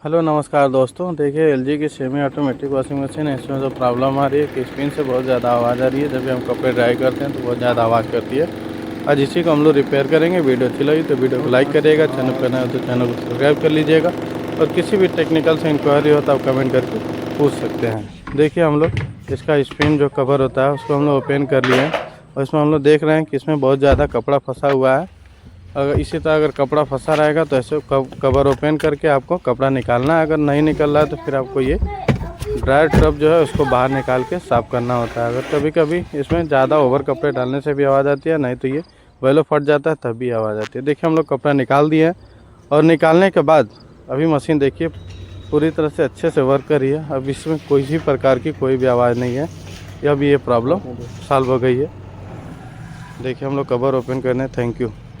Hello नमस्कार दोस्तों। देखिए एलजी की सेमी ऑटोमेटिक वॉशिंग मशीन है। इसमें जो प्रॉब्लम आ रही है कि स्क्रीन से बहुत ज़्यादा आवाज़ आ रही है। जब भी हम कपड़े ड्राई करते हैं तो बहुत ज़्यादा आवाज़ करती है। आज इसी को हम लोग रिपेयर करेंगे। वीडियो अच्छी लगी तो वीडियो को लाइक करिएगा, चैनल पर नए हो तो चैनल को सब्सक्राइब कर लीजिएगा। और किसी भी टेक्निकल से इंक्वायरी हो तो आप कमेंट करके पूछ सकते हैं। देखिए हम लोग इसका स्क्रीन जो कवर होता है उसको हम लोग ओपन कर लिए हैं और इसमें हम लोग देख रहे हैं कि इसमें बहुत ज़्यादा कपड़ा फंसा हुआ है। अगर इसी तरह अगर कपड़ा फंसा रहेगा तो ऐसे कवर ओपन करके आपको कपड़ा निकालना है। अगर नहीं निकल रहा है तो फिर आपको ये ड्रायर टब जो है उसको बाहर निकाल के साफ़ करना होता है। अगर कभी कभी इसमें ज़्यादा ओवर कपड़े डालने से भी आवाज़ आती है, नहीं तो ये वेलो फट जाता है तब भी आवाज़ आती है। देखिए हम लोग कपड़ा निकाल दिए हैं और निकालने के बाद अभी मशीन देखिए पूरी तरह से अच्छे से वर्क कर रही है। अब इसमें कोई भी प्रकार की कोई भी आवाज़ नहीं है। अब ये प्रॉब्लम सॉल्व हो गई है। देखिए हम लोग कवर ओपन करने। Thank you.